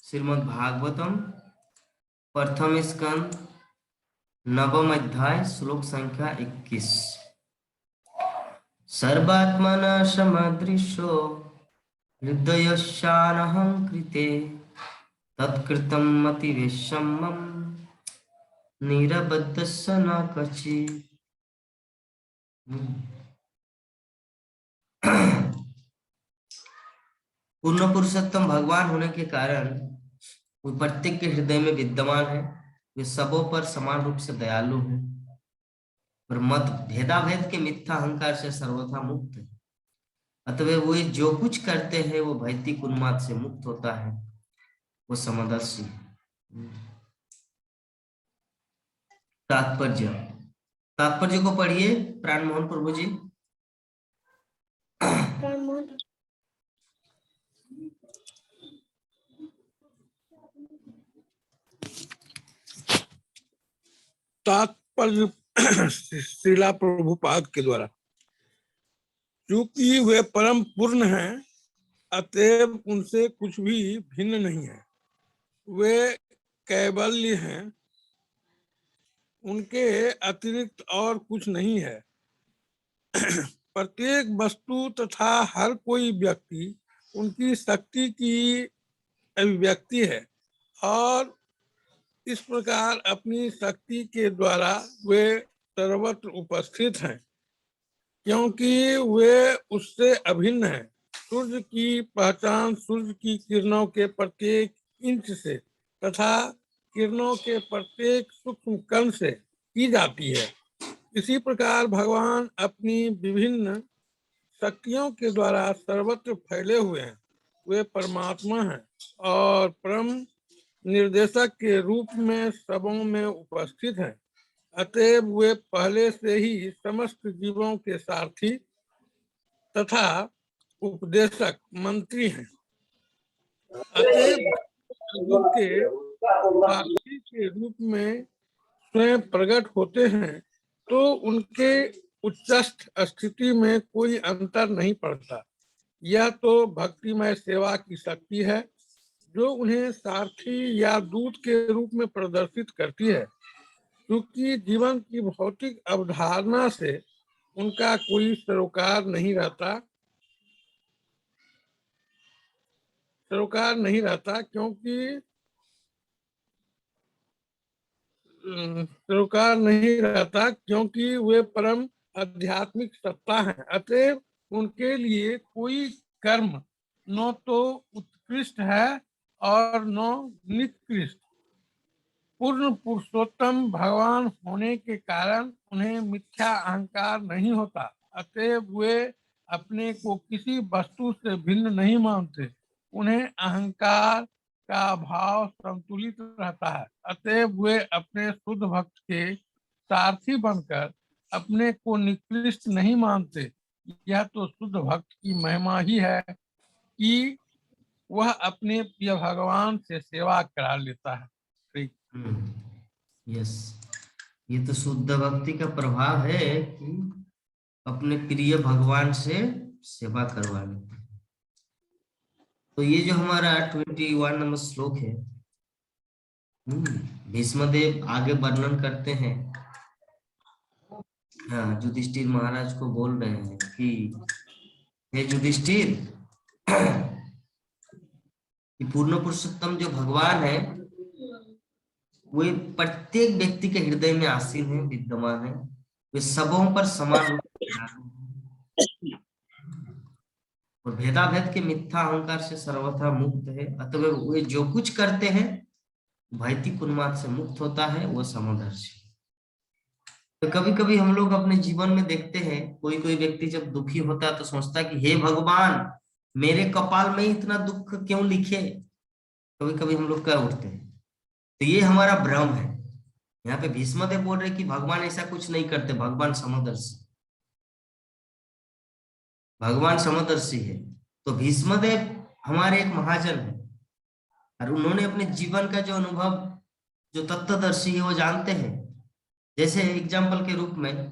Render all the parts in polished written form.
श्रीमद् भागवतम प्रथम स्कंद नवम अध्याय श्लोक संख्या 21। सर्वात्मना समदृशो हृदयस्यानहं कृते तत्कृतं मतिवेशमं निरबद्धस्य न क्वचित्। पूर्ण पुरुषोत्तम भगवान होने के कारण वो प्रत्येक के हृदय में विद्यमान है। वे सबों पर समान रूप से दयालु हैं और मत भेदाभेद के मिथ्या अहंकार से सर्वथा मुक्त है। अतः वे जो कुछ करते हैं वो भौतिक उन्माद से मुक्त होता है, वो समदर्शी है। तात्पर्य तात्पर्य को पढ़िए प्राण मोहन प्रभु जी। तात्पर्य श्रीला प्रभुपाद के द्वारा, चूंकि वे परम पूर्ण हैं अतएव उनसे कुछ भी भिन्न नहीं है। वे कैवल्य हैं, उनके अतिरिक्त और कुछ नहीं है। प्रत्येक वस्तु तथा हर कोई व्यक्ति उनकी शक्ति की अभिव्यक्ति है और इस प्रकार अपनी शक्ति के द्वारा वे सर्वत्र उपस्थित हैं, क्योंकि वे उससे अभिन्न हैं। सूर्य की पहचान सूर्य की किरणों के प्रत्येक इंच से तथा किरणों के प्रत्येक सूक्ष्म कण से की जाती है। इसी प्रकार भगवान अपनी विभिन्न शक्तियों के द्वारा सर्वत्र फैले हुए हैं। वे परमात्मा हैं और परम निर्देशक के रूप में सबों में उपस्थित हैं। अतएव वे पहले से ही समस्त जीवों के सारथी तथा उपदेशक मंत्री हैं। अतएव के सारथी के रूप में स्वयं प्रकट होते हैं तो उनके उच्चस्थ स्थिति में कोई अंतर नहीं पड़ता। यह तो भक्तिमय सेवा की शक्ति है जो उन्हें सारथी या दूत के रूप में प्रदर्शित करती है। क्योंकि जीवन की भौतिक अवधारणा से उनका कोई सरोकार नहीं रहता क्योंकि सरोकार नहीं रहता क्योंकि वे परम आध्यात्मिक सत्ता हैं। अतएव उनके लिए कोई कर्म न तो उत्कृष्ट है और न निकृष्ट। पूर्ण पुरुषोत्तम भगवान होने के कारण उन्हें मिथ्या अहंकार नहीं होता। अतएव वे अपने को किसी वस्तु से भिन्न नहीं मानते। उन्हें अहंकार का भाव संतुलित रहता है। अतएव वे अपने शुद्ध भक्त के सारथी बनकर अपने को निकृष्ट नहीं मानते। यह तो शुद्ध भक्त की महिमा ही है कि वह अपने प्रिय भगवान से सेवा करा लेता है। यस, ये तो शुद्ध भक्ति का प्रभाव है कि अपने प्रिय भगवान से सेवा करवा लेते हैं। तो ये जो हमारा 21 नंबर श्लोक है, भीष्मदेव आगे वर्णन करते हैं। हाँ, युधिष्ठिर महाराज को बोल रहे हैं कि हे युधिष्ठिर, कि पूर्ण पुरुषोत्तम जो भगवान है वे प्रत्येक व्यक्ति के हृदय में आसीन है, विद्यमान है। वे सबों पर समान रूप से और भेदाभेद के मिथ्या अहंकार से सर्वथा मुक्त है। अतः वे जो कुछ करते हैं भौतिक उन्माद से मुक्त होता है, वो समदर्शी। तो कभी कभी हम लोग अपने जीवन में देखते हैं, कोई कोई व्यक्ति जब दुखी होता है तो सोचता है कि हे भगवान, मेरे कपाल में इतना दुख क्यों लिखे। कभी कभी हम लोग कह उठते हैं। तो ये हमारा भ्रम है। यहाँ पे भीष्मदेव बोल रहे कि भगवान ऐसा कुछ नहीं करते, भगवान समदर्शी है। तो भीष्मदेव हमारे एक महाजन है और उन्होंने अपने जीवन का जो अनुभव, जो तत्वदर्शी है, वो जानते हैं। जैसे एग्जाम्पल के रूप में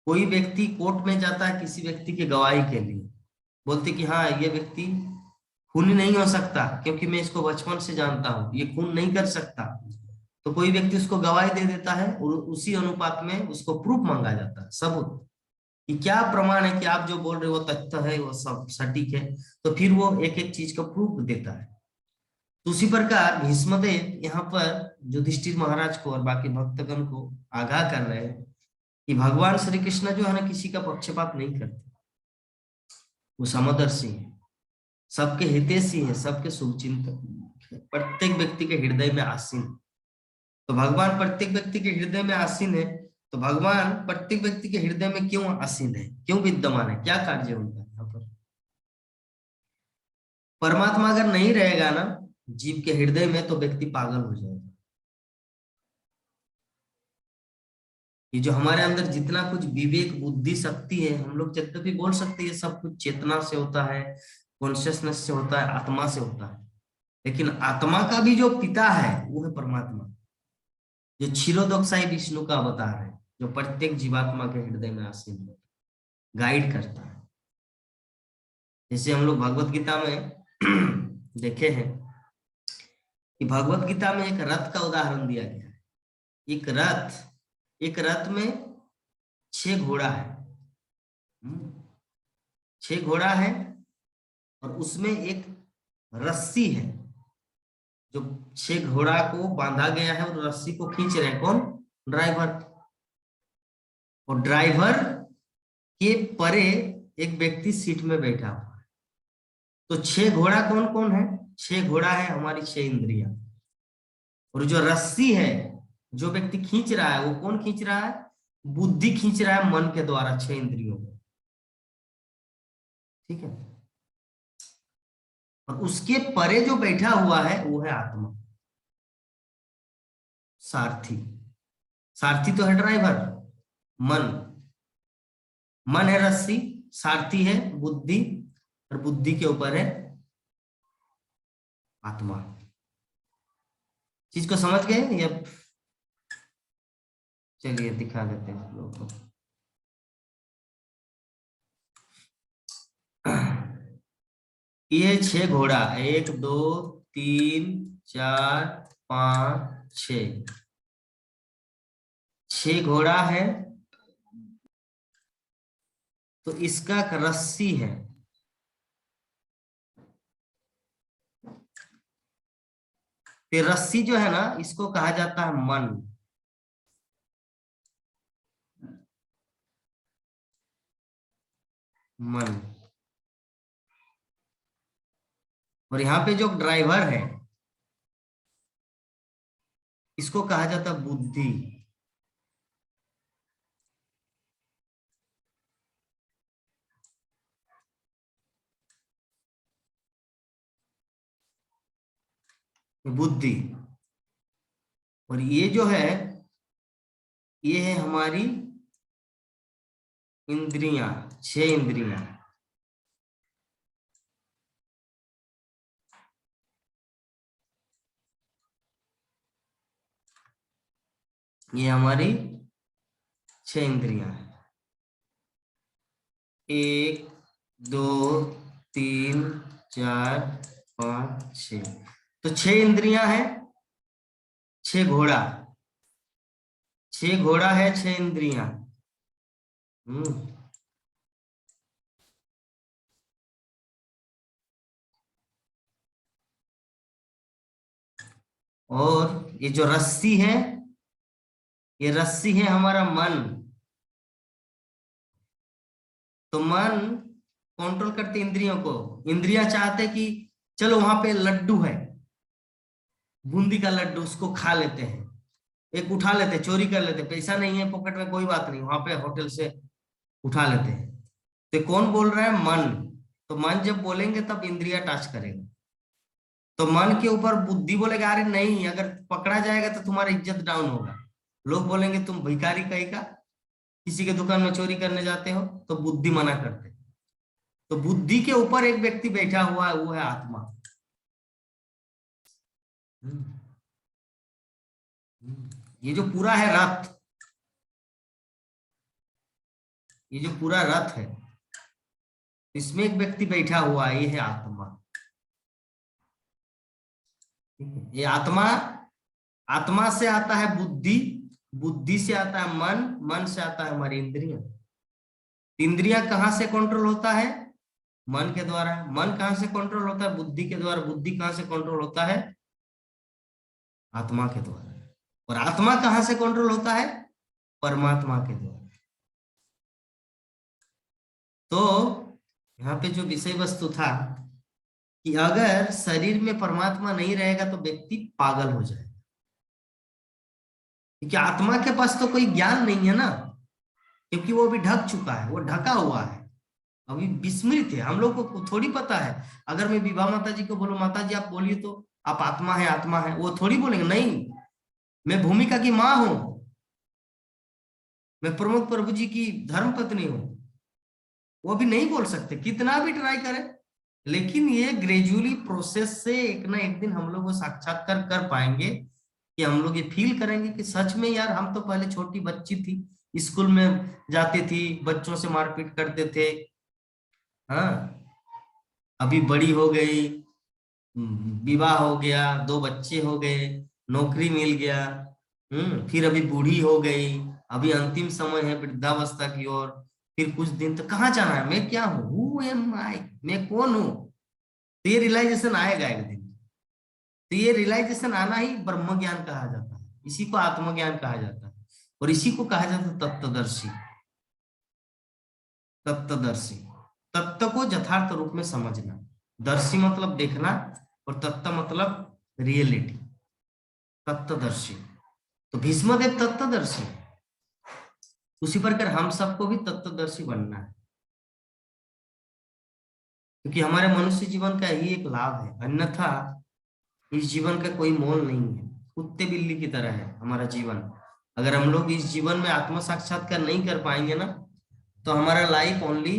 कोई व्यक्ति कोर्ट में जाता है किसी व्यक्ति की गवाही के लिए, बोलते कि हाँ, ये व्यक्ति खून नहीं हो सकता, क्योंकि मैं इसको बचपन से जानता हूं, ये खून नहीं कर सकता। तो कोई व्यक्ति उसको गवाही दे देता है और उसी अनुपात में उसको प्रूफ मांगा जाता है, सबूत, कि क्या प्रमाण है कि आप जो बोल रहे हो वो तथ्य है, वो सब सटीक है। तो फिर वो एक एक चीज का प्रूफ देता है। तो उसी प्रकार भीष्मदेव यहाँ पर युधिष्ठिर महाराज को और बाकी भक्तगण को आगाह कर रहे हैं कि भगवान श्री कृष्ण जो है ना, किसी का पक्षपात नहीं करते। वो समदर्शी है, सबके हितैषी है, सबके शुभचिंतक, प्रत्येक व्यक्ति के हृदय में आसीन। तो भगवान प्रत्येक व्यक्ति के हृदय में आसीन है। तो भगवान प्रत्येक व्यक्ति के हृदय में क्यों आसीन है, क्यों विद्यमान है, क्या कार्य है उनका यहाँ पर? परमात्मा अगर नहीं रहेगा ना जीव के हृदय में, तो व्यक्ति पागल हो जाएगा। ये जो हमारे अंदर जितना कुछ विवेक बुद्धि शक्ति है, हम लोग यद्यपि बोल सकते हैं सब कुछ चेतना से होता है, कॉन्शियसनेस से होता है, आत्मा से होता है, लेकिन आत्मा का भी जो पिता है वो है परमात्मा, जो क्षीरोदोक्षाई विष्णु का अवतार है, जो प्रत्येक जीवात्मा के हृदय में आसीन है, गाइड करता है। जैसे हम लोग भगवत गीता में देखे हैं कि भगवत गीता में एक रथ का उदाहरण दिया गया है। एक रथ में 6 घोड़ा है। 6 घोड़ा है और उसमें एक रस्सी है, जो 6 घोड़ा को बांधा गया है और रस्सी को खींच रहे हैं कौन? ड्राइवर। और ड्राइवर के परे एक व्यक्ति सीट में बैठा हुआ है। तो 6 घोड़ा कौन कौन है? 6 घोड़ा है हमारी 6 इंद्रियां। और जो रस्सी है, जो व्यक्ति खींच रहा है, वो कौन खींच रहा है? बुद्धि खींच रहा है मन के द्वारा 6 इंद्रियों को। ठीक है। और उसके परे जो बैठा हुआ है वो है आत्मा, सारथी। सारथी तो है ड्राइवर, मन। मन है रस्सी, सारथी है बुद्धि, और बुद्धि के ऊपर है आत्मा। चीज को समझ गए या? चलिए दिखा देते हैं आप लोगों को। ये 6 घोड़ा, 1 2 3 4 5 6 घोड़ा है। तो इसका एक रस्सी है। तो रस्सी जो है ना, इसको कहा जाता है मन। मन। और यहाँ पे जो ड्राइवर है, इसको कहा जाता है बुद्धि। बुद्धि। और ये जो है, ये है हमारी इंद्रियां, 6 इंद्रियां। ये हमारी 6 इंद्रियां हैं। 1 2 3 4 5 6। तो 6 इंद्रियां हैं, 6 घोड़ा। 6 घोड़ा है, 6 इंद्रियां। हम्म। और ये जो रस्सी है, ये रस्सी है हमारा मन। तो मन कंट्रोल करते इंद्रियों को। इंद्रियां चाहते कि चलो वहां पे लड्डू है, बूंदी का लड्डू, उसको खा लेते हैं, एक उठा लेते, चोरी कर लेते, पैसा नहीं है पॉकेट में, कोई बात नहीं, वहां पे होटल से उठा लेते हैं। तो कौन बोल रहा है? मन। तो मन जब बोलेंगे तब इंद्रिया टच करेगा। तो मन के ऊपर बुद्धि बोलेगा अरे नहीं, अगर पकड़ा जाएगा तो तुम्हारा इज्जत डाउन होगा, लोग बोलेंगे तुम भिखारी कहीं का, किसी के दुकान में चोरी करने जाते हो। तो बुद्धि मना करते। तो बुद्धि के ऊपर एक व्यक्ति बैठा हुआ है, वो है आत्मा। ये जो पूरा है रथ, ये जो पूरा रथ है, इसमें एक व्यक्ति बैठा हुआ है, ये है आत्मा। ये आत्मा, आत्मा से आता है बुद्धि, बुद्धि से आता है मन, मन से आता है हमारी इंद्रियां। इंद्रियां कहाँ से कंट्रोल होता है? मन के द्वारा। मन कहाँ से कंट्रोल होता है? बुद्धि के द्वारा। बुद्धि कहाँ से कंट्रोल होता है? आत्मा के द्वारा। और आत्मा कहाँ से कंट्रोल होता है? परमात्मा के द्वारा। तो यहाँ पे जो विषय वस्तु था कि अगर शरीर में परमात्मा नहीं रहेगा तो व्यक्ति पागल हो जाएगा, क्योंकि आत्मा के पास तो कोई ज्ञान नहीं है ना, क्योंकि वो अभी ढक चुका है, वो ढका हुआ है, अभी विस्मृत है। हम लोग को थोड़ी पता है। अगर मैं विभा माता जी को बोलूं, माता जी आप बोलिए तो आप आत्मा है, आत्मा है, वो थोड़ी बोलेंगे नहीं मैं भूमिका की माँ हूं, मैं प्रमोद प्रभु जी की धर्म पत्नी हूं। वो भी नहीं बोल सकते, कितना भी ट्राई करें। लेकिन ये ग्रेजुअली प्रोसेस से एक ना एक दिन हम लोग वो साक्षात्कार कर पाएंगे कि हम लोग ये फील करेंगे कि सच में यार हम तो पहले छोटी बच्ची थी, स्कूल में जाती थी, बच्चों से मारपीट करते थे, हाँ, अभी बड़ी हो गई, विवाह हो गया, 2 बच्चे हो गए, नौकरी मिल गया, फिर अभी बूढ़ी हो गई, अभी अंतिम समय है वृद्धावस्था की ओर, फिर कुछ दिन तो कहाँ जाना है, मैं क्या हूँ, हु एम आई, मैं कौन हूँ। तो ये रियलाइजेशन आएगा एक दिन। तो ये रियलाइजेशन आना ही ब्रह्म ज्ञान कहा जाता है, इसी को आत्मज्ञान कहा जाता है, और इसी को कहा जाता है तत्वदर्शी। तत्वदर्शी, तत्व को यथार्थ रूप में समझना। दर्शी मतलब देखना, और तत्व मतलब रियलिटी। तत्वदर्शी, तो भीष्मदेव तत्वदर्शी, उसी प्रकार हम सबको भी तत्वदर्शी बनना है, क्योंकि हमारे मनुष्य जीवन का यही एक लाभ है, अन्यथा इस जीवन का कोई मोल नहीं है। कुत्ते बिल्ली की तरह है हमारा जीवन। अगर हम लोग इस जीवन में आत्म साक्षात्कार नहीं कर पाएंगे ना, तो हमारा life only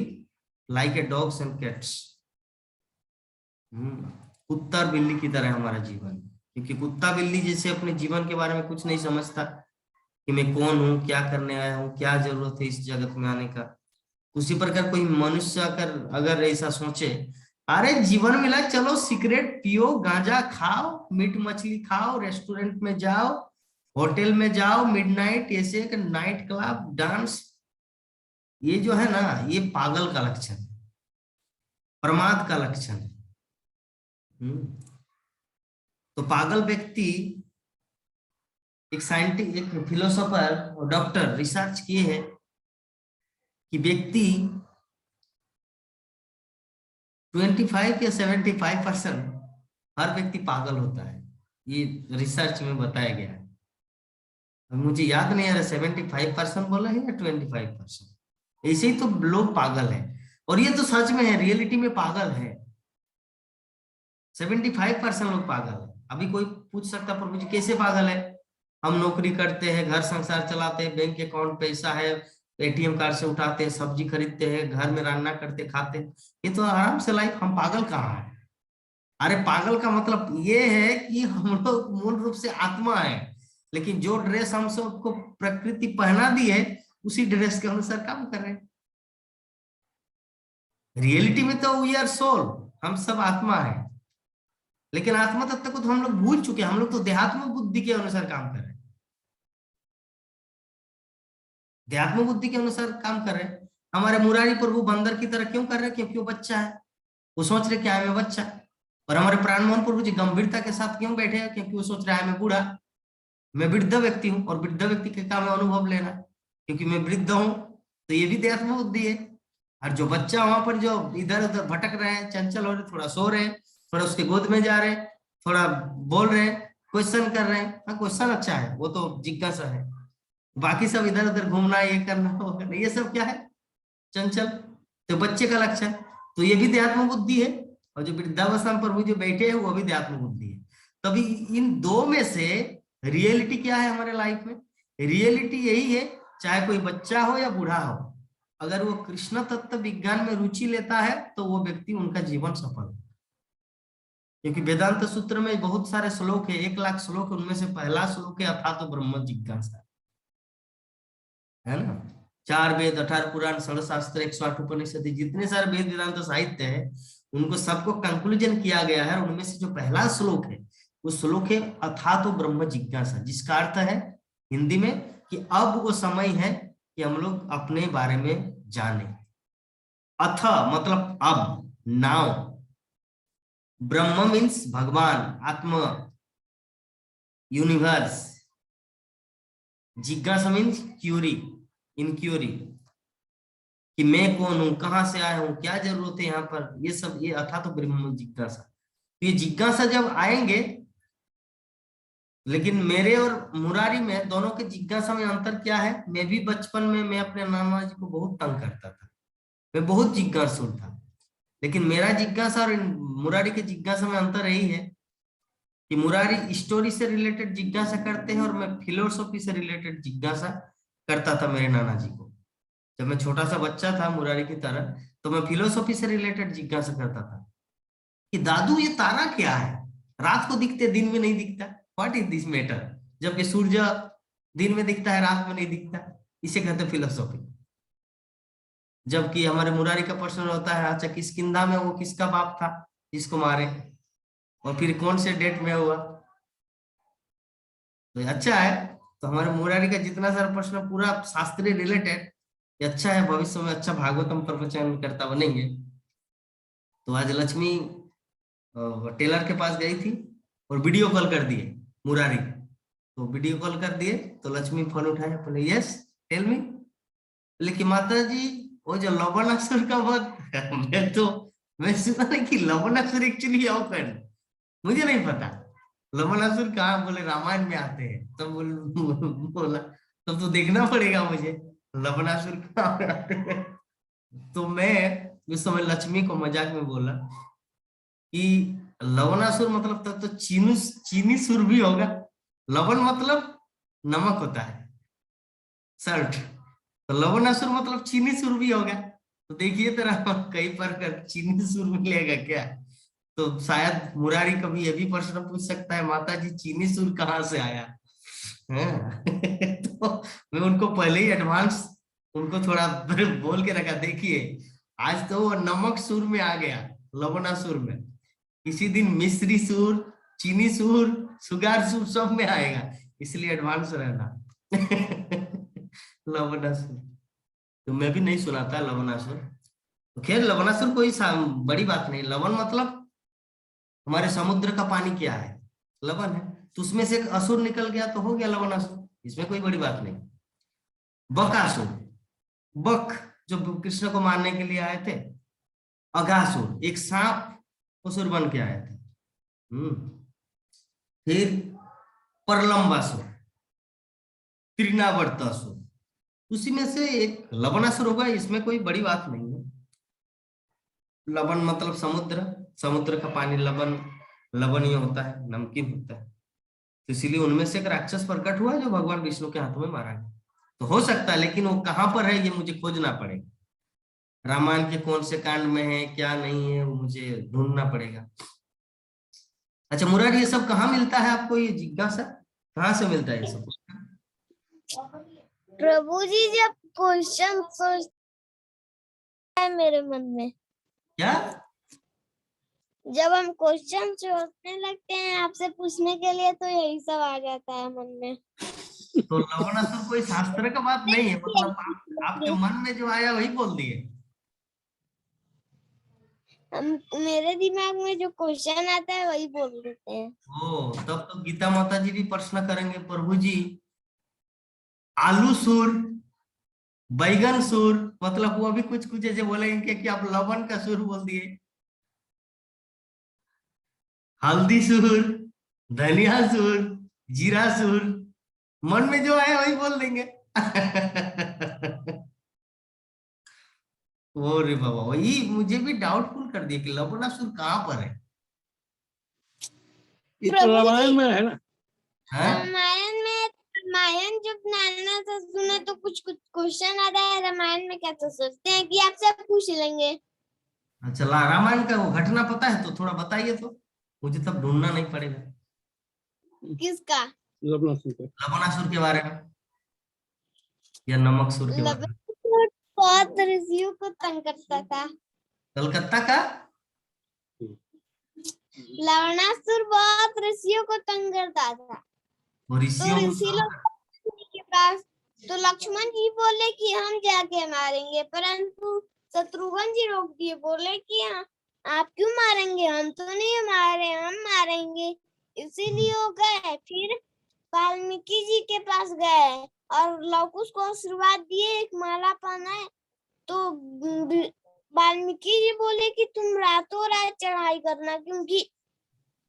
like a dogs and cats. कुत्ता और बिल्ली की तरह है हमारा जीवन, क्योंकि कुत्ता बिल्ली जैसे अपने जीवन के बारे में कुछ नहीं समझता कि मैं कौन हूँ, क्या करने आया हूँ, क्या जरूरत है इस जगत में आने का। उसी प्रकार कोई मनुष्य अगर ऐसा सोचे, अरे जीवन मिला, चलो सिगरेट पियो, गांजा खाओ, मीट मछली खाओ, रेस्टोरेंट में जाओ, होटल में जाओ, मिडनाइट ऐसे नाइट क्लब डांस, ये जो है ना, ये पागल का लक्षण है, प्रमाद का लक्षण है। तो पागल व्यक्ति, एक साइंटिस्ट, एक फिलोसोफर और डॉक्टर रिसर्च किए हैं कि व्यक्ति 25 या 75% हर व्यक्ति पागल होता है, ये रिसर्च में बताया गया है। मुझे याद नहीं आ रहा 75% बोला है या 25%, ऐसे ही तो लोग पागल है। और ये तो सच में है, रियलिटी में पागल है, 75% लोग पागल है। अभी कोई पूछ सकता प्रभु जी कैसे पागल है? हम नौकरी करते हैं, घर संसार चलाते हैं, बैंक अकाउंट पैसा है, एटीएम कार्ड से उठाते हैं, सब्जी खरीदते हैं, घर में रान्ना करते खाते हैं, ये तो आराम से लाइफ, हम पागल कहाँ है? अरे पागल का मतलब ये है कि हम लोग मूल रूप से आत्मा है, लेकिन जो ड्रेस हम सबको प्रकृति पहना दी है उसी ड्रेस के अनुसार काम कर रहे हैं। रियलिटी में तो वी आर सोल, हम सब आत्मा है, लेकिन आत्मा तत्व को तो हम लोग भूल चुके हैं। हम लोग तो देहात्म बुद्धि के अनुसार काम कर रहे हैं, देहात्म बुद्धि के अनुसार काम कर रहे हैं। हमारे मुरारी प्रभु बंदर की तरह क्यों कर रहे हैं? क्योंकि वो बच्चा है, वो सोच रहे क्या है मैं बच्चा। और हमारे प्राण मोहन प्रभु जी गंभीरता के साथ क्यों बैठे हैं? क्योंकि वो सोच रहा है मैं बूढ़ा, मैं वृद्ध व्यक्ति हूँ, और वृद्ध व्यक्ति का काम है अनुभव लेना, क्योंकि मैं वृद्ध हूँ। तो ये भी देहात्म बुद्धि है। और जो बच्चा वहां पर जो इधर उधर भटक रहे हैं, चंचल हो रहे, थोड़ा सो रहे हैं, थोड़ा उसके गोद में जा रहे हैं, थोड़ा बोल रहे हैं, क्वेश्चन कर रहे हैं, हाँ क्वेश्चन अच्छा है, वो तो जिज्ञासा है। बाकी सब इधर उधर घूमना, ये करना वो करना, ये सब क्या है? चंचल। तो बच्चे का लक्षण, तो ये भी देहात्म बुद्धि है। और जो वृद्धावस्था में प्रभु जो बैठे हैं वो भी देहात्म बुद्धि है। तभी इन दो में से रियलिटी क्या है हमारे लाइफ में? रियलिटी यही है, चाहे कोई बच्चा हो या बूढ़ा हो, अगर वो कृष्ण तत्व विज्ञान में रुचि लेता है तो वो व्यक्ति, उनका जीवन सफल है। क्योंकि वेदांत सूत्र में बहुत सारे श्लोक है, 1,00,000 श्लोक, उनमें से पहला श्लोक है अथा तो ब्रह्म जिज्ञासा, है ना। 4 वेद, 18 पुराण, 16 शास्त्र, 108 उपनिषद, जितने सारे वेद वेदांत साहित्य है, उनको सबको कंक्लूजन किया गया है। उनमें से जो पहला श्लोक है वो श्लोक है अथा तो ब्रह्म जिज्ञासा, जिसका अर्थ है हिंदी में कि अब वो समय है कि हम लोग अपने बारे में जाने। अथ मतलब अब, नाउ, ब्रह्म मीन्स भगवान, आत्मा, यूनिवर्स, जिज्ञासा मीन्स क्यूरी, इनक्यूरी, कि मैं कौन हूं, कहां से आया हूं, क्या जरूरत है यहाँ पर, ये सब, ये अथा तो ब्रह्म जिज्ञासा। तो ये जिज्ञासा जब आएंगे, लेकिन मेरे और मुरारी में दोनों के जिज्ञासा में अंतर क्या है? मैं भी बचपन में मैं अपने नाना जी को बहुत तंग करता था, मैं बहुत जिज्ञासु था, लेकिन मेरा जिज्ञासा और मुरारी के जिज्ञासा में अंतर यही है कि मुरारी स्टोरी से रिलेटेड जिज्ञासा करते हैं और मैं फिलोसॉफी से रिलेटेड जिज्ञासा करता था मेरे नाना जी को। जब मैं छोटा सा बच्चा था मुरारी की तरह, तो मैं फिलोसॉफी से रिलेटेड जिज्ञासा करता था कि दादू ये तारा क्या है, रात को दिखते दिन में नहीं दिखता, व्हाट इज दिस मैटर, जबकि सूर्य दिन में दिखता है रात में नहीं दिखता, इसे कहते हैं फिलोसॉफी। जबकि हमारे मुरारी का प्रश्न होता है, अच्छा किष्किंधा में वो किसका बाप था जिसको मारे, और फिर कौन से डेट में हुआ, तो अच्छा है। तो हमारे मुरारी का जितना सारा प्रश्न पूरा शास्त्रीय रिलेटेड, अच्छा है, भविष्य में अच्छा भागवतम प्रवचन करता बनेंगे। तो आज लक्ष्मी टेलर के पास गई थी और वीडियो कॉल कर दिए मुरारी, तो वीडियो कॉल कर दिए तो लक्ष्मी फोन उठाया, बोले यस टेल मी, लेकिन माता जी वो जो लवणासुर का वध मैं सुना नहीं कि लवणासुर एक्चुअली मुझे नहीं पता लवणासुर कहाँ, बोले रामायण में आते हैं, तब बोला तब तो देखना पड़ेगा मुझे लवणासुर कहाँ आते हैं। तो मैं उस समय लक्ष्मी को मजाक में बोला कि लवणासुर मतलब तब तो चीनी सुर भी होगा, लवण मतलब नमक होता है, सल्ट, तो लवणासुर मतलब चीनी सुर भी होगा, तो देखिए तेरा कई पर चीनी सुर मिलेगा क्या। तो शायद मुरारी कभी ये भी प्रश्न पूछ सकता है, माता जी चीनी सुर कहाँ से आया है? तो मैं उनको पहले ही एडवांस उनको थोड़ा बोल के रखा, देखिए आज तो वो नमक सुर में आ गया, लवणासुर में, किसी दिन मिश्री सुर, चीनी सुर, सुगार सुर सब में आएगा, इसलिए एडवांस रहना। लवणासुर तो मैं भी नहीं सुना था लवणासुर। तो खैर लवणासुर कोई बड़ी बात नहीं, लवण मतलब हमारे समुद्र का पानी क्या है, लवण है, तो उसमें से एक असुर निकल गया तो हो गया लवणासुर, इसमें कोई बड़ी बात नहीं। बकासुर, बक जो कृष्ण को मारने के लिए आए थे, अघासुर एक सांप असुर बन के आए थे, फिर परलंबासुर, तृणावर्तासुर, उसी में से एक लवणासुर होगा, इसमें कोई बड़ी बात नहीं है। लवण मतलब समुद्र, समुद्र का पानी लवण लवणीय होता है, नमकीन होता है, तो इसीलिए उनमें से एक राक्षस प्रकट हुआ जो भगवान विष्णु के हाथों में मारा गया। तो हो सकता है, लेकिन वो कहाँ पर है ये मुझे खोजना पड़ेगा, रामायण के कौन से कांड में है क्या नहीं है वो मुझे ढूंढना पड़ेगा। अच्छा मुरारी ये सब कहाँ मिलता है आपको, ये जिज्ञासा कहाँ से मिलता है ये सब? प्रभु जी जब क्वेश्चन सोचते हैं मेरे मन में, क्या जब हम क्वेश्चन सोचने लगते हैं आपसे पूछने के लिए, तो यही सब आ जाता है मन में। तो लवणासुर कोई शास्त्र का बात नहीं है, मतलब आपके मन में जो आया वही बोल दिए। हम मेरे दिमाग में जो क्वेश्चन आता है वही बोल देते हैं। ओ तब तो गीता माता जी भी प्रश्न करेंगे, प्रभु जी आलू सुर, बैगन सुर, मतलब वो भी कुछ कुछ ऐसे बोलेंगे कि आप लवण का सुर बोल दिए, हल्दी सुर, धनिया सुर, जीरा सुर, मन में जो आए वही बोल देंगे। ओ रे बाबा, वही मुझे भी डाउटफुल कर दिया कि लवणासुर कहाँ पर है। ये तो रामायण में है ना। रामायण जब नाना से सुने तो कुछ कुछ क्वेश्चन आता है, रामायण में क्या तो सोचते हैं कि आपसे पूछ लेंगे। अच्छा रामायण का वो घटना पता है तो थोड़ा बताइए, तो मुझे तब ढूंढना नहीं पड़ेगा। किसका? लवणासुर के बारे में या नमकसुर के बारे में? बहुत ऋषियों को तंग करता था। कलकत्ता का रावणासुर बहुत ऋषियों को तंग करता था। और तो ऋषियों को ऋषि लोग के पास, तो लक्ष्मण जी बोले कि हम जाके मारेंगे, परंतु शत्रुघ्न जी रोक दिए, बोले कि आप क्यों मारेंगे, हम तो नहीं मारे, हम मारेंगे। इसीलिए वो गए, फिर वाल्मीकि जी के पास गए और लवकुश को आशीर्वाद दिए, एक माला पहनाए। तो वाल्मीकि जी बोले कि तुम रातों रात चढ़ाई करना, क्योंकि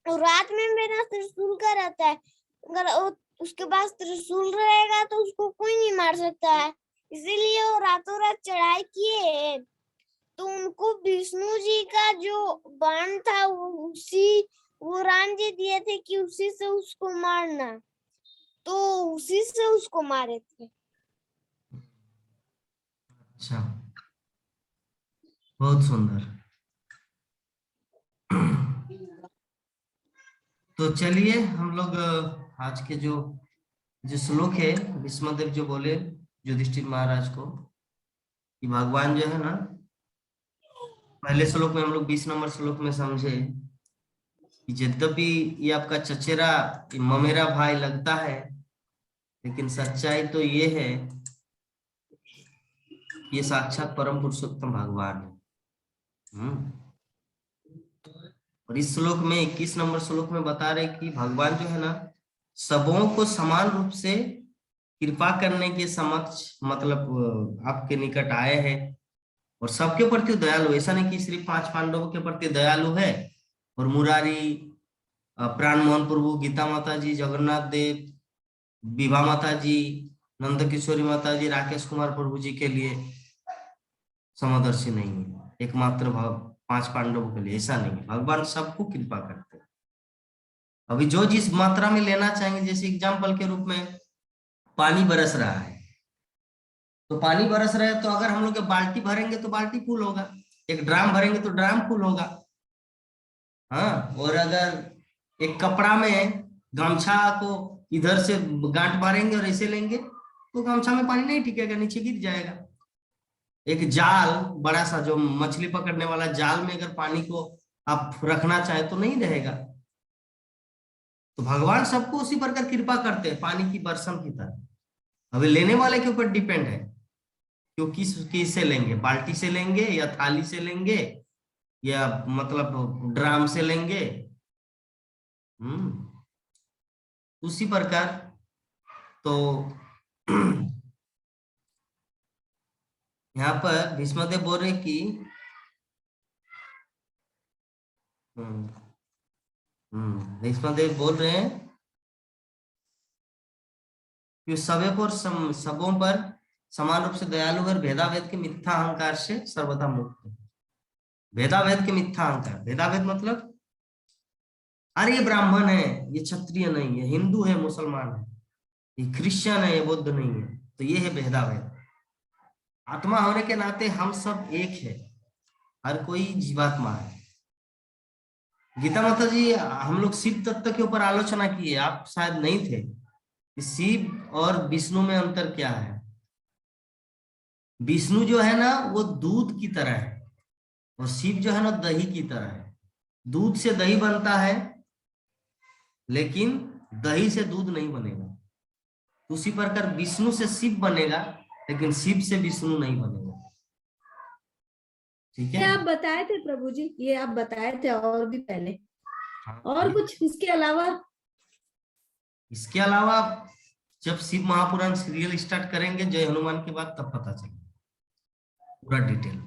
रात में मेरा त्रिशूल का रहता है, अगर उसके पास त्रिशूल रहेगा तो उसको कोई नहीं मार सकता है। इसीलिए वो रातों रात चढ़ाई किए। तो उनको विष्णु जी का जो बाण था वो राम जी दिए थे कि उसी से उसको मारना, तो उसी से उसको मारे थे। अच्छा, बहुत सुंदर। तो चलिए हम लोग आज के जो श्लोक है, भीष्मदेव जो बोले युधिष्ठिर महाराज को कि भगवान जो है ना, पहले श्लोक में हम लोग 20 नंबर श्लोक में समझे कि यद्यपि ये आपका चचेरा ममेरा भाई लगता है, लेकिन सच्चाई तो ये है, ये साक्षात परम पुरुषोत्तम भगवान है। और इस श्लोक में 21 नंबर श्लोक में बता रहे कि भगवान जो है ना, सबों को समान रूप से कृपा करने के समक्ष, मतलब आपके निकट आए हैं और सबके प्रति दयालु। ऐसा नहीं कि सिर्फ 5 पांडवों के प्रति दयालु है और मुरारी, प्राण मोहन प्रभु, गीता माता जी, जगन्नाथ देव, विभा माता जी, नंद किशोरी माता जी, राकेश कुमार प्रभु जी के लिए समदर्शी नहीं है, एकमात्र भाव 5 पांडवों के लिए, ऐसा नहीं है। भगवान सबको कृपा करते हैं। अभी जो जिस मात्रा में लेना चाहेंगे, जैसे एग्जाम्पल के रूप में पानी बरस रहा है, तो पानी बरस रहा है, तो अगर हम लोग बाल्टी भरेंगे तो बाल्टी फुल होगा, एक ड्राम भरेंगे तो ड्राम फुल होगा। हाँ, और अगर एक कपड़ा में गमछा को इधर से गांठ मारेंगे और ऐसे लेंगे तो गमछा में पानी नहीं टिकेगा, नीचे गिर जाएगा। एक जाल, बड़ा सा जो मछली पकड़ने वाला जाल में अगर पानी को आप रखना चाहे तो नहीं रहेगा। तो भगवान सबको उसी प्रकार कृपा करते हैं, पानी की बरसम की तरह। अभी लेने वाले के ऊपर डिपेंड है, क्यों किस से लेंगे, बाल्टी से लेंगे या थाली से लेंगे या मतलब ड्राम से लेंगे। उसी प्रकार तो यहाँ पर भीष्मदेव बोल रहे कि भीष्मदेव बोल रहे हैं कि सबों पर समान रूप से दयालु और भेदाभेद के मिथ्या अहंकार से सर्वदा मुक्त है। भेदाभेद के मिथ्या अहंकार, भेदाभेद मतलब अरे ये ब्राह्मण है, ये क्षत्रिय नहीं है, हिंदू है, मुसलमान है, ये क्रिश्चियन है, ये बुद्ध नहीं है, तो ये है भेदाभेद। आत्मा होने के नाते हम सब एक है, हर कोई जीवात्मा है। गीता माता जी, हम लोग शिव तत्व के ऊपर आलोचना की है, आप शायद नहीं थे, कि शिव और विष्णु में अंतर क्या है। विष्णु जो है ना वो दूध की तरह है और शिव जो है ना दही की तरह है। दूध से दही बनता है, लेकिन दही से दूध नहीं बनेगा। उसी प्रकार विष्णु से शिव बनेगा, लेकिन शिव से विष्णु नहीं बनेगा। ठीक है, आप बताए थे प्रभु जी, ये आप बताए थे और भी पहले। हाँ, और कुछ इसके अलावा? इसके अलावा जब शिव महापुराण सीरियल स्टार्ट करेंगे जय हनुमान के बाद, तब पता चलेगा पूरा डिटेल।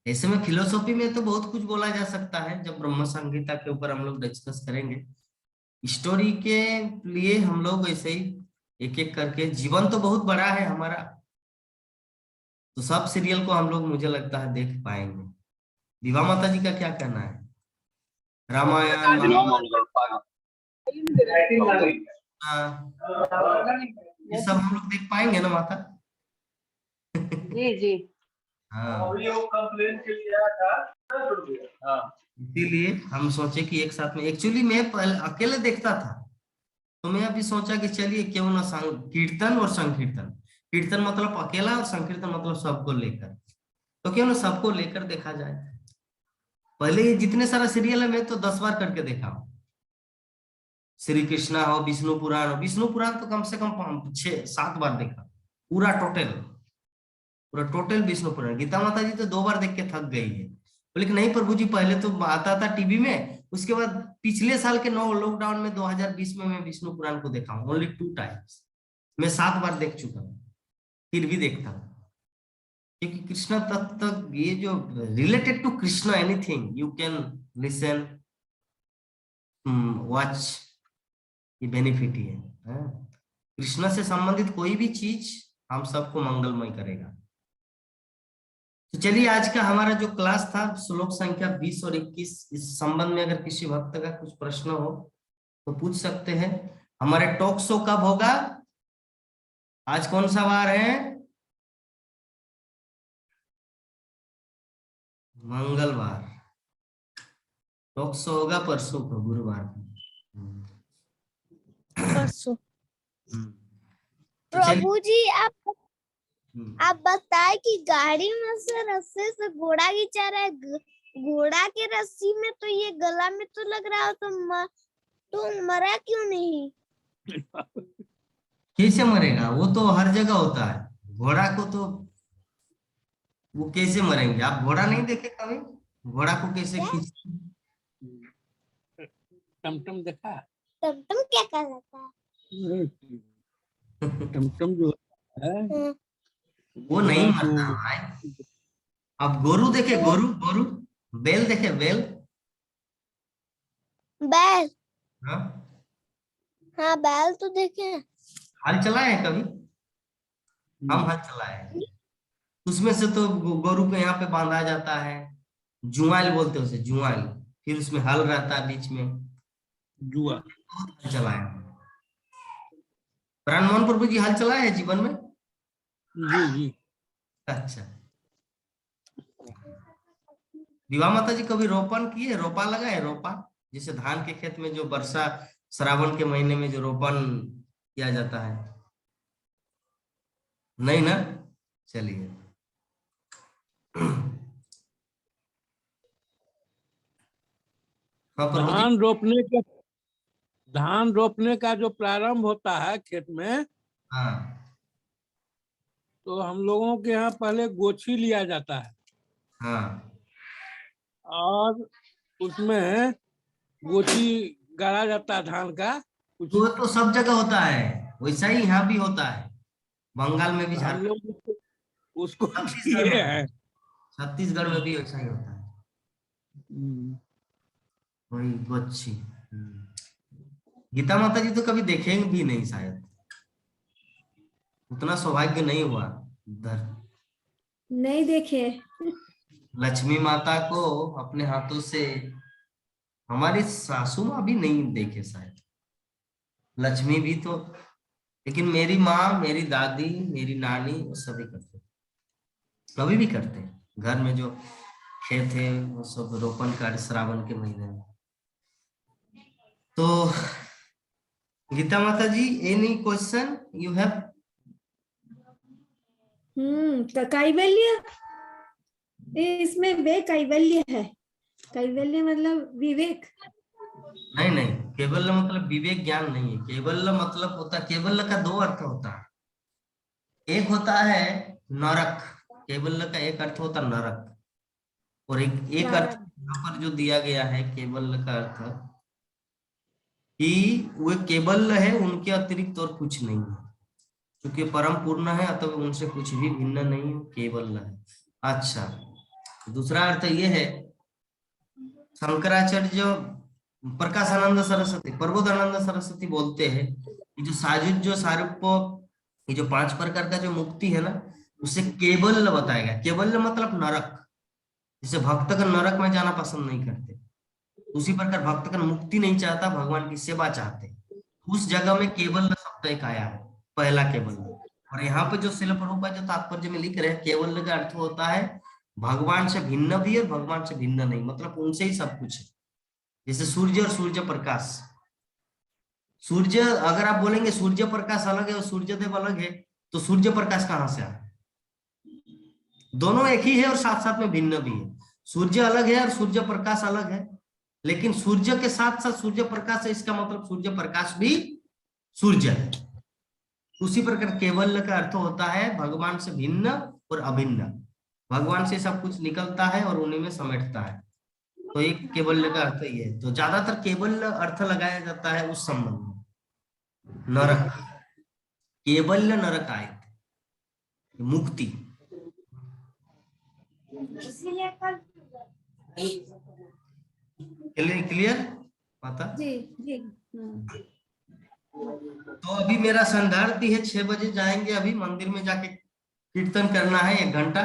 ऐसे में फिलोसॉफी में तो बहुत कुछ बोला जा सकता है, जब ब्रह्म संहिता के ऊपर हम लोग डिस्कस करेंगे। स्टोरी के लिए हम लोग ऐसे ही एक एक करके, जीवन तो बहुत बड़ा है हमारा, तो सब सीरियल को हम लोग मुझे लगता है देख पाएंगे। विभा माता जी का क्या कहना है? रामायण, ये सब हम लोग देख पाएंगे ना माता? जी जी। हाँ, इसीलिए हम सोचे कि एक साथ में, एक्चुअली मैं पहले अकेले देखता था, तो मैं अभी सोचा कि चलिए क्यों ना कीर्तन और संकीर्तन, कीर्तन मतलब अकेला और संकीर्तन मतलब सबको लेकर, तो क्यों ना सबको लेकर देखा जाए। पहले ये जितने सारा सीरियल है मैं तो 10 बार करके देखा हूँ। श्री कृष्णा हो, विष्णु पुराण हो, विष्णु पुराण तो कम से कम 6-7 बार देखा पूरा टोटल विष्णु पुराण। गीता माता जी तो 2 बार देख के थक गई है। बोले कि नहीं प्रभु जी, पहले तो आता था टीवी में, उसके बाद पिछले साल के लॉकडाउन में 2020 में मैं विष्णु पुराण को देखा हूँ ओनली 2 टाइम्स। मैं 7 बार देख चुका हूँ, फिर भी देखता हूँ, क्योंकि कृष्ण तत्व ये जो related to Krishna anything you can listen watch, ये बेनिफिट ही है। कृष्ण से संबंधित कोई भी चीज हम सबको मंगलमय करेगा। तो चलिए, आज का हमारा जो क्लास था श्लोक संख्या 20 और 21, इस संबंध में अगर किसी भक्त का कुछ प्रश्न हो तो पूछ सकते हैं। हमारे टॉक शो कब होगा? आज कौन सा वार है? मंगलवार। टॉक शो होगा परसों को, गुरुवार को। परसों। तो चलिए, प्रभु जी आप बताए कि गाड़ी में से रस्से से घोड़ा खींचा रहा है, घोड़ा के रस्सी में तो ये गला में तो लग रहा हो, तो मरा क्यों नहीं? कैसे मरेगा? वो तो हर जगह होता है। घोड़ा को तो वो कैसे मरेंगे? आप घोड़ा नहीं देखे कभी? घोड़ा को कैसे खींच? टमटम देखा? टमटम क्या कहलाता है? टमटम जो है वो नहीं मरता भाई। अब गोरू देखे? गोरू बैल देखे? बैल हाँ बैल तो देखे। हल चलाए हैं कभी? हम हल चलाए हैं। उसमें से तो गोरू को यहाँ पे बांधा जाता है, जुआल बोलते हैं उसे, जुआल। फिर उसमें हल रहता है बीच में, जुआ। हल चलाए हैं। प्राण मोहन प्रभु जी हल चलाए हैं जीवन में? जी। अच्छा। विवाह माता जी कभी रोपण किए? रोपा लगाए? रोपा जैसे धान के खेत में जो वर्षा श्रावण के महीने में जो रोपण किया जाता है, नहीं ना? चलिए। हाँ प्रभु जी। धान रोपने का जो प्रारंभ होता है खेत में, हाँ तो हम लोगों के यहाँ पहले गोछी लिया जाता है हाँ। और उसमें गोछी गाड़ा जाता है धान का। कुछ वो तो सब जगह होता है, वैसा ही यहाँ भी होता है, बंगाल में भी, हम झारखंड, लोग उसको छत्तीसगढ़ किए में, हैं। छत्तीसगढ़ में भी वैसा ही होता है, वही गोच्छी। गीता माता जी तो कभी देखेंगे भी नहीं शायद, उतना सौभाग्य नहीं हुआ उधर। नहीं देखे। लक्ष्मी माता को अपने हाथों से हमारी सासू माँ भी नहीं देखे शायद, लक्ष्मी भी तो। लेकिन मेरी माँ, मेरी दादी, मेरी नानी, वो सभी करते, अभी भी करते हैं। घर में जो खेत है वो सब रोपण कार्य श्रावण के महीने में। तो गीता माता जी, एनी क्वेश्चन यू हैव? कैवल्य, इसमें वे कैवल्य है। कैवल्य मतलब विवेक। नहीं नहीं, केवल मतलब विवेक ज्ञान नहीं है। केवल मतलब होता है, केवल का 2 अर्थ होता है। एक होता है नरक, केवल का एक अर्थ होता है नरक, और एक अर्थ यहाँ पर जो दिया गया है केवल का अर्थ कि वो केवल है, उनके अतिरिक्त और कुछ नहीं है, क्योंकि परम पूर्ण है, अतः उनसे कुछ भी भिन्न नहीं है, केवल है। अच्छा, दूसरा अर्थ ये है, शंकराचार्य जो प्रकाशानंद सरस्वती, प्रबोधानंद सरस्वती बोलते हैं कि जो साजुज जो सारूप, ये जो 5 प्रकार का जो मुक्ति है ना, उसे केवल बताएगा। केवल मतलब नरक, जैसे भक्त का नरक में जाना पसंद नहीं करते, उसी प्रकार भक्त का मुक्ति नहीं चाहता, भगवान की सेवा चाहते, उस जगह में केवल शब्द एक आया है, पहला केवल। और यहाँ पे जो शिल प्रभुपाद जो तात्पर्य में लिख रहे हैं, केवल का अर्थ होता है भगवान से भिन्न भी और भगवान से भिन्न नहीं, मतलब उनसे ही सब कुछ है। जैसे सूर्य और सूर्य प्रकाश, सूर्य अगर आप बोलेंगे सूर्य प्रकाश अलग है और सूर्यदेव अलग है, तो सूर्य प्रकाश कहाँ से आया? दोनों एक ही है और साथ साथ में भिन्न भी है। सूर्य अलग है और सूर्य प्रकाश अलग है, लेकिन सूर्य के साथ साथ सूर्य प्रकाश है, इसका मतलब सूर्य प्रकाश भी सूर्य है। उसी प्रकार केवल्य का अर्थ होता है भगवान से भिन्न और अभिन्न, भगवान से सब कुछ निकलता है और उन्हीं में समेटता है। तो एक केवल्य का अर्थ ये है। तो ज्यादातर केवल्य अर्थ लगाया जाता है उस संबंध में। नरक, केवल्य नरक आए, मुक्ति। इसीलिए कल क्लियर पता? जी जी। तो अभी मेरा संध्यारती है, 6 बजे जाएंगे, अभी मंदिर में जाके कीर्तन करना है 1 घंटा।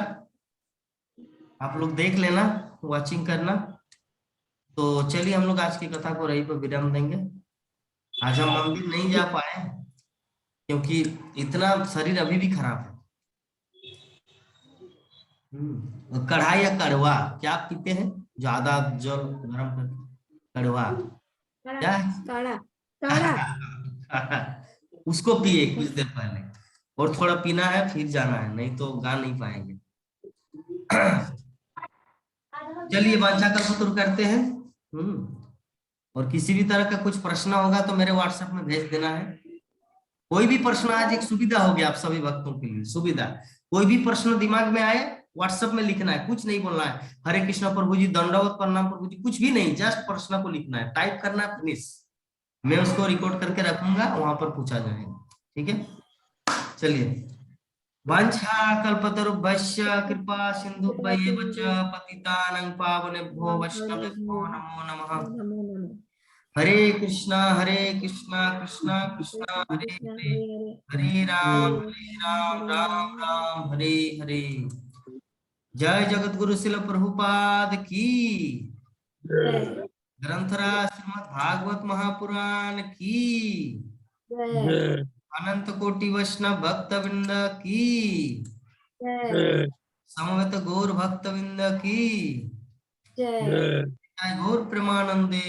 आप लोग देख लेना, वॉचिंग करना। तो चलिए हम लोग आज की कथा को रही पर विराम देंगे। आज हम मंदिर नहीं जा पाए क्योंकि इतना शरीर अभी भी खराब है। कढ़ा या कड़वा क्या आप पीते हैं? ज्यादा जल गर्म करके कड़वा क्या है? काढ़ा काढ़ा। उसको पिए कुछ देर पहले, और थोड़ा पीना है फिर जाना है, नहीं तो गा नहीं पाएंगे। चलिए वांछा कल्पतरु करते हैं। और किसी भी तरह का कुछ प्रश्न होगा तो मेरे व्हाट्सएप में भेज देना है। कोई भी प्रश्न, आज एक सुविधा हो गया आप सभी भक्तों के लिए, सुविधा। कोई भी प्रश्न दिमाग में आए व्हाट्सएप में लिखना है, कुछ नहीं बोलना है हरे कृष्णा प्रभु जी, दंडवत प्रणाम प्रभु जी, कुछ भी नहीं, जस्ट प्रश्न को लिखना है, टाइप करना है, फिनिश। मैं उसको रिकॉर्ड करके रखूंगा, वहां पर पूछा जाएगा। ठीक है, चलिए। वांछा कल्पतरुभ्यश्च कृपा सिन्धुभ्येव च पतितानां पावनेभ्यो वैष्णवेभ्यो नमो नमः। नमो नमः। हरे कृष्णा कृष्णा कृष्णा हरे हरे, हरे राम राम राम हरे हरे। जय जगत गुरु शिल प्रभुपाद की, ग्रंथराज श्रीमद् भागवत महापुराण की, अनंत कोटि वैष्णव भक्त वृंद की, समवेत गौर भक्त वृंद की, गौर प्रेमानंदे